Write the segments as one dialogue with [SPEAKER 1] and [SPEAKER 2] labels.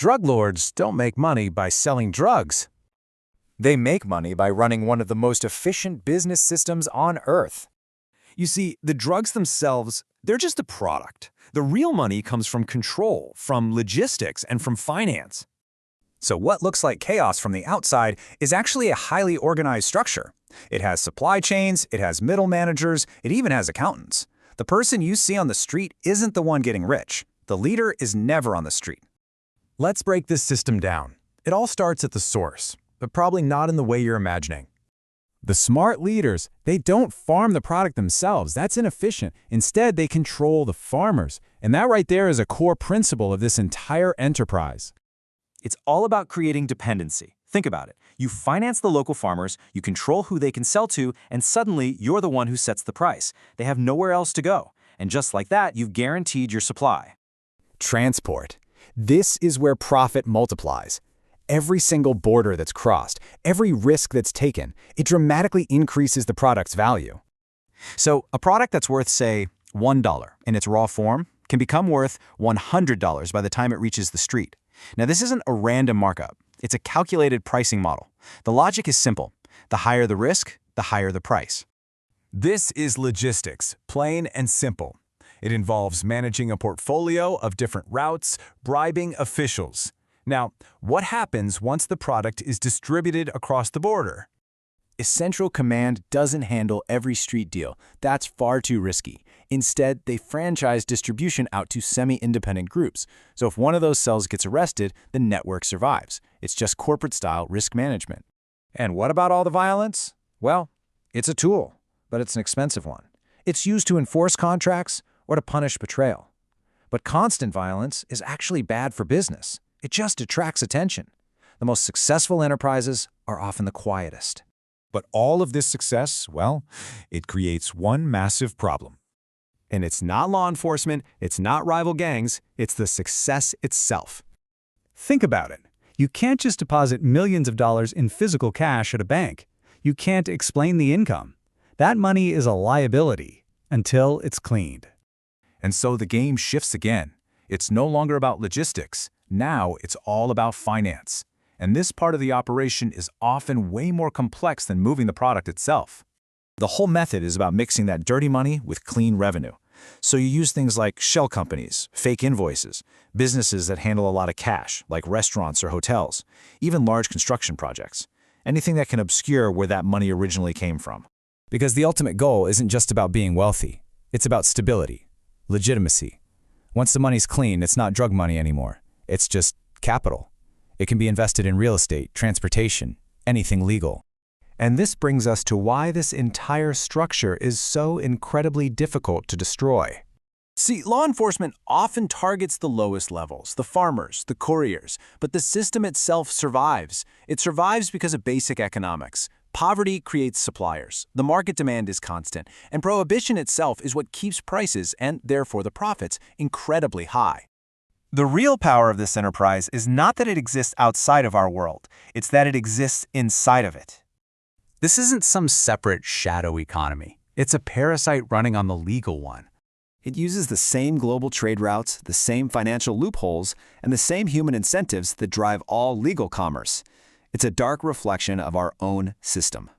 [SPEAKER 1] drug lords don't make money by selling drugs.
[SPEAKER 2] They make money by running one of the most efficient business systems on Earth.
[SPEAKER 3] You see, the drugs themselves, they're just a product. The real money comes from control, from logistics, and from finance.
[SPEAKER 2] So what looks like chaos from the outside is actually a highly organized structure. It has supply chains, it has middle managers, it even has accountants. The person you see on the street isn't the one getting rich. The leader is never on the street.
[SPEAKER 3] Let's break this system down. It all starts at the source, but probably not in the way you're imagining. The smart leaders, they don't farm the product themselves. That's inefficient. Instead, they control the farmers. And that right there is a core principle of this entire enterprise.
[SPEAKER 4] It's all about creating dependency. Think about it. You finance the local farmers, you control who they can sell to, and suddenly you're the one who sets the price. They have nowhere else to go. And just like that, you've guaranteed your supply.
[SPEAKER 2] Transport. This is where profit multiplies. Every single border that's crossed, every risk that's taken, it dramatically increases the product's value.
[SPEAKER 4] So a product that's worth, say, $1 in its raw form can become worth $100 by the time it reaches the street. Now, this isn't a random markup. It's a calculated pricing model. The logic is simple. The higher the risk, the higher the price.
[SPEAKER 3] This is logistics, plain and simple. It involves managing a portfolio of different routes, bribing officials. Now, what happens once the product is distributed across the border?
[SPEAKER 2] A central command doesn't handle every street deal. That's far too risky. Instead, they franchise distribution out to semi-independent groups. So if one of those cells gets arrested, the network survives. It's just corporate-style risk management.
[SPEAKER 5] And what about all the violence? Well, it's a tool, but it's an expensive one. It's used to enforce contracts or to punish betrayal. But constant violence is actually bad for business. It just attracts attention. The most successful enterprises are often the quietest.
[SPEAKER 3] But all of this success, well, it creates one massive problem. And it's not law enforcement, it's not rival gangs, it's the success itself.
[SPEAKER 6] Think about it. You can't just deposit millions of dollars in physical cash at a bank. You can't explain the income. That money is a liability until it's cleaned.
[SPEAKER 3] And so the game shifts again. It's no longer about logistics. Now it's all about finance. And this part of the operation is often way more complex than moving the product itself.
[SPEAKER 2] The whole method is about mixing that dirty money with clean revenue. So you use things like shell companies, fake invoices, businesses that handle a lot of cash, like restaurants or hotels, even large construction projects. Anything that can obscure where that money originally came from.
[SPEAKER 6] Because the ultimate goal isn't just about being wealthy. It's about stability, legitimacy. Once the money's clean, it's not drug money anymore. It's just capital. It can be invested in real estate, transportation, anything legal.
[SPEAKER 3] And this brings us to why this entire structure is so incredibly difficult to destroy.
[SPEAKER 4] See, law enforcement often targets the lowest levels, the farmers, the couriers, but the system itself survives. It survives because of basic economics. Poverty creates suppliers, the market demand is constant, and prohibition itself is what keeps prices, and therefore the profits, incredibly high. The real power of this enterprise is not that it exists outside of our world, it's that it exists inside of it.
[SPEAKER 1] This isn't some separate shadow economy. It's a parasite running on the legal one.
[SPEAKER 7] It uses the same global trade routes, the same financial loopholes, and the same human incentives that drive all legal commerce. It's a dark reflection of our own system.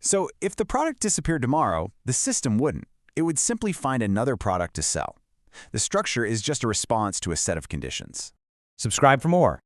[SPEAKER 2] So if the product disappeared tomorrow, the system wouldn't. It would simply find another product to sell. The structure is just a response to a set of conditions.
[SPEAKER 5] Subscribe for more.